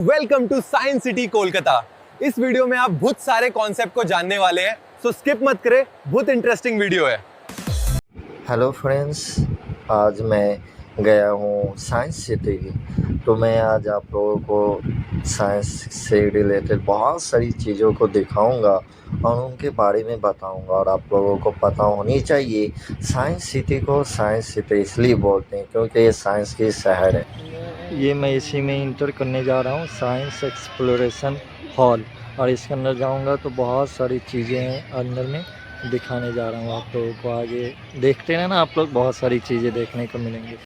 Welcome to science city Kolkata. इस video में आप बहुत सारे कॉन्सेप्ट को जानने वाले हैं, सो स्किप मत करें, बहुत इंटरेस्टिंग वीडियो है। हेलो फ्रेंड्स, आज मैं गया हूँ साइंस सिटी। तो मैं आज आप लोगों को साइंस से रिलेटेड बहुत सारी चीज़ों को दिखाऊंगा और उनके बारे में बताऊंगा। और आप लोगों को पता होनी चाहिए, साइंस सिटी को साइंस सिटी इसलिए बोलते हैं क्योंकि ये साइंस की शहर है। ये मैं इसी में इंटर करने जा रहा हूँ, साइंस एक्सप्लोरेशन हॉल। और इसके अंदर जाऊँगा तो बहुत सारी चीज़ें हैं अंदर में, दिखाने जा रहा हूँ आप लोगों को। आगे देखते हैं ना आप लोग, बहुत सारी चीज़ें देखने को मिलेंगी।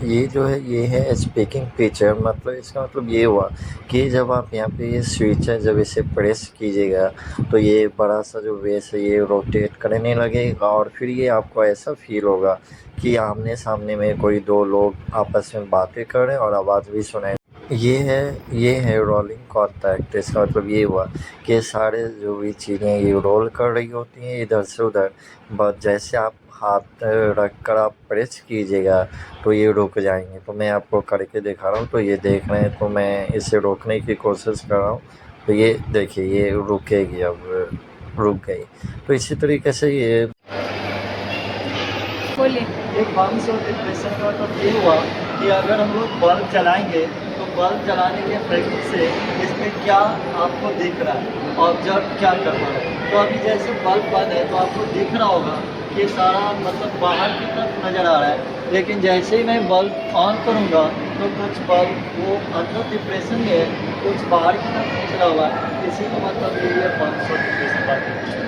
ये जो है ये है स्पीकिंग पिक्चर। मतलब इसका मतलब ये हुआ कि जब आप यहाँ पे ये स्विच है, जब इसे प्रेस कीजिएगा तो ये बड़ा सा जो बेस है ये रोटेट करने लगेगा। और फिर ये आपको ऐसा फील होगा कि आमने सामने में कोई दो लोग आपस में बातें कर रहे हैं और आवाज़ भी सुनाई। ये है रोलिंग कॉन्टैक्ट। इसका मतलब ये हुआ कि सारे जो भी चीज़ें ये रोल कर रही होती हैं इधर से उधर, बस जैसे आप हाथ रख कर आप प्रेस कीजिएगा तो ये रुक जाएंगे। तो मैं आपको करके दिखा रहा हूँ, तो ये देख रहे हैं, तो मैं इसे रोकने की कोशिश कर रहा हूँ। तो ये देखिए ये रुकेगी, अब रुक गई। तो इसी तरीके से ये एक बाउंस और डिप्रेशन का मतलब ये हुआ कि अगर हम लोग बल्ब जलाएंगे तो बल्ब जलाने के इफेक्ट से इसमें क्या आपको दिख रहा है, ऑब्जर्व क्या करना है। तो अभी जैसे बल्ब बंद है तो आपको दिख रहा होगा कि सारा मतलब बाहर की तरफ नज़र आ रहा है, लेकिन जैसे ही मैं बल्ब ऑन करूँगा तो कुछ बल्ब वो अंदर डिप्रेशन में है, कुछ बाहर की तरफ निकला हुआ है। इसी का मतलब ये है बाउंस और डिप्रेशन बात है।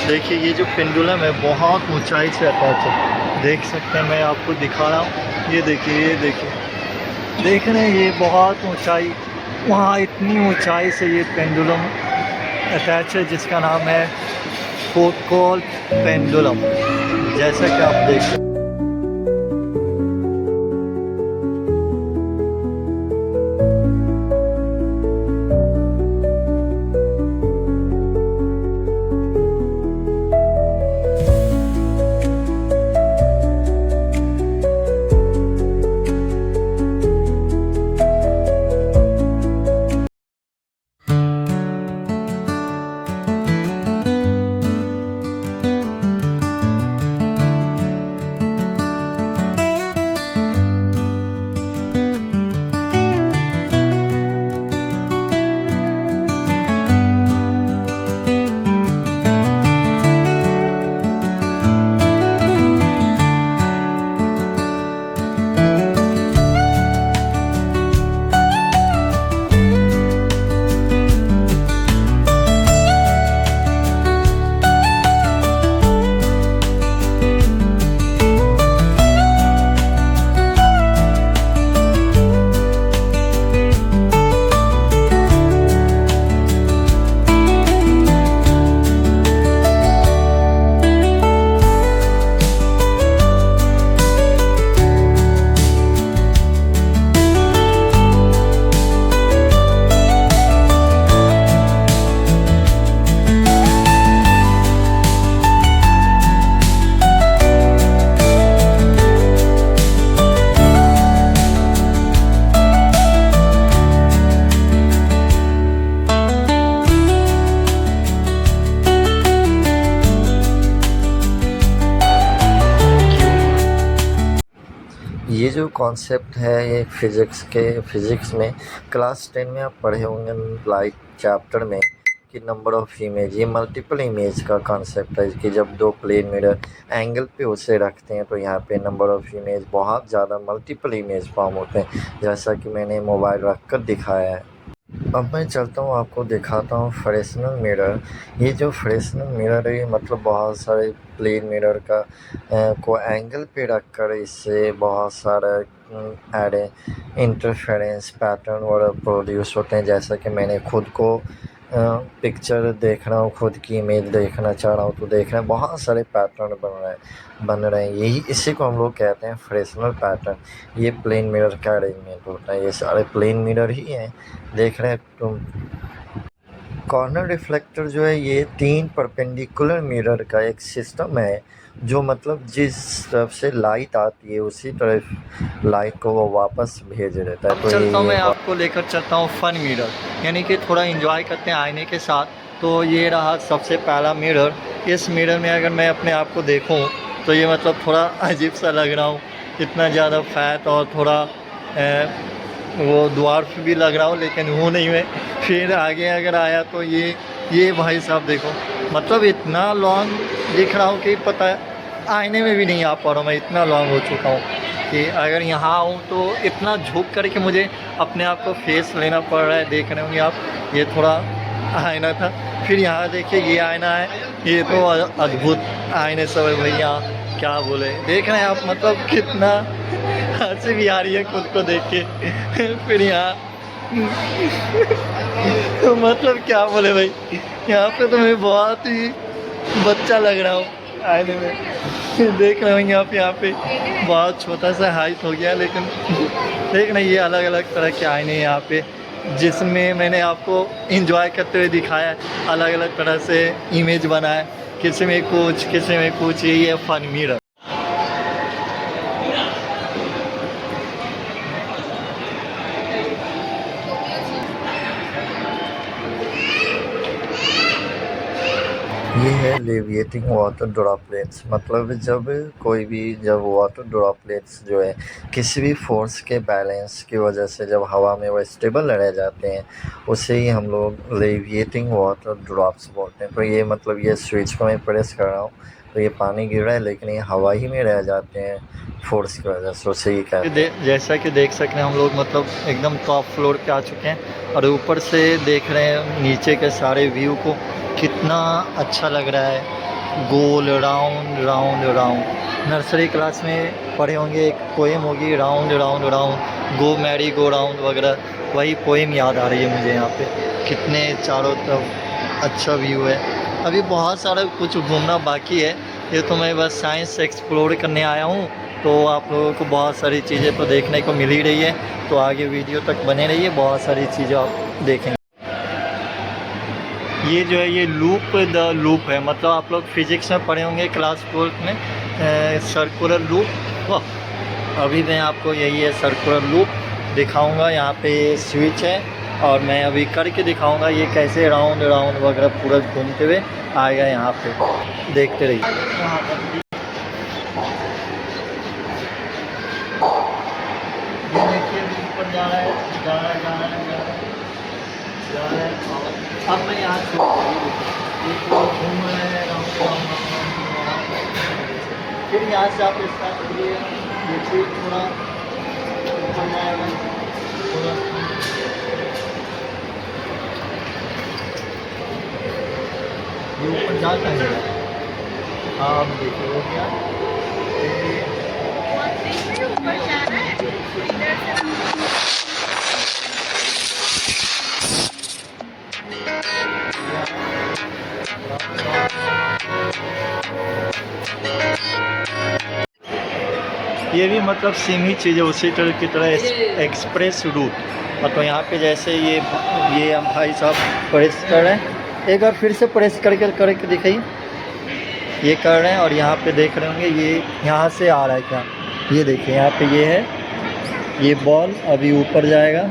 देखिए ये जो पेंडुलम है बहुत ऊंचाई से अटैच है, देख सकते हैं, मैं आपको दिखा रहा हूँ। ये देखिए देख रहे हैं, ये बहुत ऊंचाई, वहाँ इतनी ऊंचाई से ये पेंडुलम अटैच है जिसका नाम है फोकॉल पेंडुलम, जैसा कि आप देख सकते हैं। ये जो कॉन्सेप्ट है ये फिज़िक्स में क्लास 10 में आप पढ़े होंगे लाइट चैप्टर में कि नंबर ऑफ़ इमेज, ये मल्टीपल इमेज का कॉन्सेप्ट है कि जब दो प्लेन मिरर एंगल पे उसे रखते हैं तो यहाँ पे नंबर ऑफ़ इमेज बहुत ज़्यादा मल्टीपल इमेज फॉर्म होते हैं, जैसा कि मैंने मोबाइल रख कर दिखाया है। अब मैं चलता हूँ आपको दिखाता हूँ फ्रेस्नेल मिरर। ये जो फ्रेस्नेल मिरर है मतलब बहुत सारे प्लेन मिरर का को एंगल पे रख कर इससे बहुत सारा एड इंटरफेरेंस पैटर्न और प्रोड्यूस होते हैं, जैसा कि मैंने खुद को पिक्चर देख रहा हूँ, खुद की इमेज देखना चाह रहा हूँ तो देख रहे हैं बहुत सारे पैटर्न बन रहे हैं। यही इसी को हम लोग कहते हैं फ्रेस्नेल पैटर्न। ये प्लेन मिरर का अरेंजमेंट होता है, ये सारे प्लेन मिरर ही हैं, देख रहे हैं तुम। कॉर्नर रिफ्लेक्टर जो है ये 3 परपेंडिकुलर मिरर का एक सिस्टम है जो मतलब जिस तरफ से लाइट आती है उसी तरफ लाइट को वो वापस भेज देता है। तो चलता हूँ मैं आपको लेकर चलता हूँ फन मिरर, यानी कि थोड़ा एंजॉय करते हैं आईने के साथ। तो ये रहा सबसे पहला मिरर। इस मिरर में अगर मैं अपने आप को देखूँ तो ये मतलब थोड़ा अजीब सा लग रहा हूँ, इतना ज़्यादा फैट और थोड़ा वो द्वार्फ भी लग रहा हूँ, लेकिन हूँ नहीं मैं। फिर आगे अगर आया तो ये भाई साहब देखो, मतलब इतना लॉन्ग दिख रहा हूँ कि पता है आईने में भी नहीं आ पा रहा हूँ, मैं इतना लॉन्ग हो चुका हूँ कि अगर यहाँ आऊँ तो इतना झुक करके मुझे अपने आप को फेस लेना पड़ रहा है। देख रहे होंगे आप, ये थोड़ा आईना था। फिर यहाँ देखिए ये आईना है, ये तो अद्भुत आईने सब है भैया, क्या बोले। देख रहे हैं आप, मतलब कितना हंसी भी आ रही है खुद को देख के। फिर यहाँ तो मतलब क्या बोले भाई, यहाँ पे तो मैं बहुत ही बच्चा लग रहा हूँ आईने में। देख रहे होंगे आप, यहाँ पे बहुत छोटा सा हाइट हो गया, लेकिन देख रहे हैं ये अलग अलग तरह के आईने हैं यहाँ पे, जिसमें मैंने आपको एंजॉय करते हुए दिखाया है। अलग अलग तरह से इमेज बना है, किसी में कुछ। ये फन मिरर। ये है लेविएटिंग वाटर ड्रॉपलेट्स। मतलब जब वाटर ड्रॉपलेट्स जो है किसी भी फोर्स के बैलेंस की वजह से जब हवा में वो स्टेबल रह जाते हैं, उसे ही हम लोग लेविएटिंग वाटर ड्रॉप्स बोलते हैं। तो ये मतलब ये स्विच को मैं प्रेस कर रहा हूँ तो ये पानी गिर रहा है, लेकिन ये हवा ही में रह जाते हैं फोर्स की वजह से, उसे ही कहते हैं। जैसा कि देख सकते हैं हम लोग मतलब एकदम टॉप फ्लोर पे आ चुके हैं और ऊपर से देख रहे हैं नीचे के सारे व्यू को, कितना अच्छा लग रहा है। गोल round round round. Nursery class में पढ़े होंगे, एक पोएम होगी round round round, go merry go round वगैरह, वही पोएम याद आ रही है मुझे। यहाँ पे कितने चारों तरफ अच्छा व्यू है। अभी बहुत सारा कुछ घूमना बाकी है, ये तो मैं बस साइंस एक्सप्लोर करने आया हूँ। तो आप लोगों को बहुत सारी चीज़ें तो देखने को मिल ही रही है, तो आगे वीडियो तक बने रहिए, बहुत सारी चीज़ें आप देखेंगे। ये जो है ये लूप द लूप है, मतलब आप लोग फिजिक्स में पढ़े होंगे क्लास 12 में, सर्कुलर लूप। अभी मैं आपको यही है सर्कुलर लूप दिखाऊंगा। यहाँ पे स्विच है और मैं अभी करके दिखाऊंगा ये कैसे राउंड राउंड वगैरह पूरा घूमते हुए आएगा। यहाँ पे देखते रहिए। ये देखिए ऊपर जा रहा है, जा रहा है, जा रहा है, जा रहा है, जा रहा है। अब मैं यहाँ से घूम रहे हैं फिर यहाँ से आप स्टार्ट करिए। देखिए थोड़ा ऊपर जाएगा, थोड़ा ये ऊपर जाता है। हाँ अब देखिए हो गया। ऊपर जाना है इधर से। ये भी मतलब सेम ही चीज़ है, उसी तरह की तरह एक्सप्रेस रूट। मतलब यहाँ पे जैसे ये हम भाई साहब प्रेस कर रहे हैं, एक बार फिर से प्रेस करके दिखाइए। ये कर रहे हैं और यहाँ पे देख रहे होंगे ये यहाँ से आ रहा है क्या, ये देखिए यहाँ पे ये है, ये बॉल अभी ऊपर जाएगा।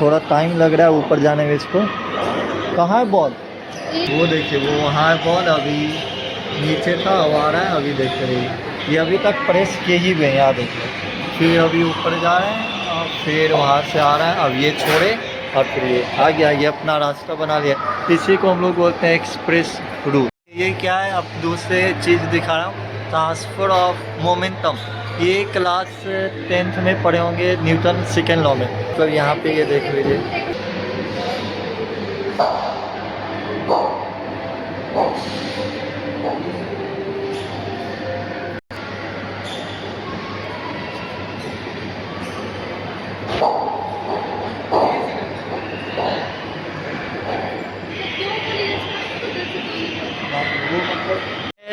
थोड़ा टाइम लग रहा है ऊपर जाने में इसको। कहाँ है बॉल? वो देखिए वो वहाँ है बॉल, अभी नीचे था, अब आ रहा है। अभी देख रही ये अभी तक प्रेस किए ही हुए, यहाँ देखिए। फिर अभी ऊपर जा रहे हैं और फिर वहाँ से आ रहा है। अब ये छोड़े और फिर ये आ गया, ये अपना रास्ता बना लिया। इसी को हम लोग बोलते हैं एक्सप्रेस रूट। ये क्या है, अब दूसरे चीज़ दिखा रहा हूँ, ट्रांसफ़र ऑफ मोमेंटम। ये क्लास 10th में पढ़े होंगे, न्यूटन सेकेंड लॉ में। मतलब यहाँ पे ये देख लीजिए,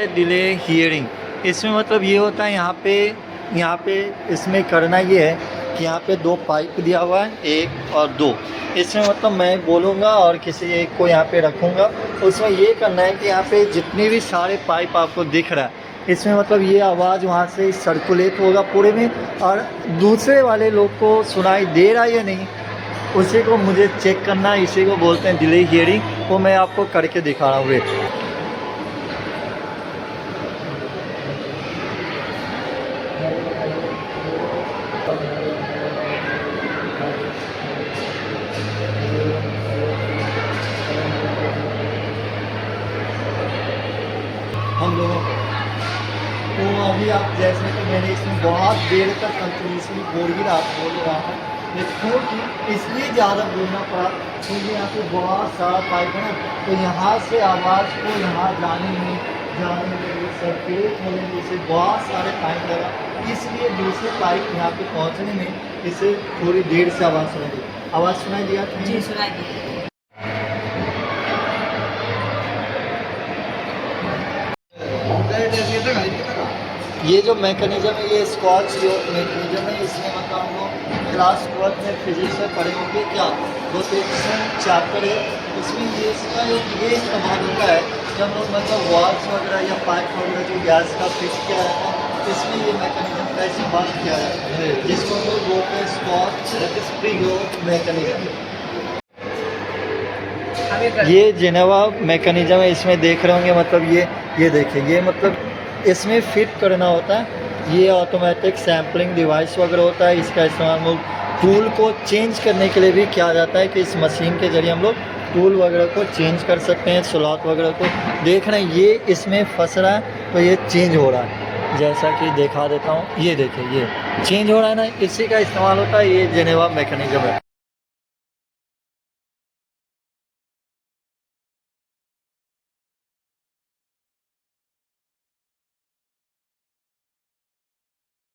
डिले हियरिंग। इसमें मतलब ये होता है यहाँ पे इसमें करना ये है कि यहाँ पे 2 पाइप दिया हुआ है, 1 और 2। इसमें मतलब मैं बोलूँगा और किसी एक को यहाँ पे रखूँगा। उसमें ये करना है कि यहाँ पे जितने भी सारे पाइप आपको दिख रहा है, इसमें मतलब ये आवाज़ वहाँ से सर्कुलेट होगा पूरे में, और दूसरे वाले लोग को सुनाई दे रहा है या नहीं, उसी को मुझे चेक करना है। इसी को बोलते हैं डिले हियरिंग। वो मैं आपको करके दिखा रहा हूँ। हम लोगों को तो अभी आप जैसे कि मैंने इसमें बहुत देर तक कंटिन्यूसली बोल रहा था, क्योंकि इसलिए ज़्यादा बोलना पड़ा क्योंकि यहाँ पे बहुत सारा पाइप है ना, तो यहाँ से आवाज़ को यहाँ जाने में सर्कुलेट होने में इसे बहुत सारे टाइम लगा। इसलिए दूसरे पाइप यहाँ पे पहुँचने में इसे थोड़ी देर से आवाज़ सुनाई दिया। जी सुनाई दी। ये जो मैकेनिज्म है, ये स्कॉच जो मैकेनिज्म है, इसमें मतलब हम लोग क्लास 12 में फिजिक्स में पढ़े होंगे क्या, रोटेशन चैप्टर है, उसमें ये इसका ये इस्तेमाल होता है जब लोग मतलब वाल्स वगैरह या पाइप वगैरह जो गैस का फिक्स किया जाता है, इसमें ये मैकेनिज्म का इस्तेमाल किया जाता है, जिसको हम लोग बोलते हैं स्कॉच स्प्रिंग मैकेनिज्म। ये जेनेवा मैकेनिज्म है, इसमें देख रहे होंगे मतलब ये देखिए, ये मतलब इसमें फिट करना होता है। ये ऑटोमेटिक सैम्पलिंग डिवाइस वगैरह होता है। इसका इस्तेमाल हम लोग टूल को चेंज करने के लिए भी किया जाता है कि इस मशीन के ज़रिए हम लोग टूल वगैरह को चेंज कर सकते हैं। स्लॉट वगैरह को देख रहे हैं, ये इसमें फंस रहा है तो ये चेंज हो रहा है, जैसा कि दिखा देता हूँ। ये देखिए ये चेंज हो रहा है ना, इसी का इस्तेमाल होता है। ये जेनेवा मैकेनिज्म है।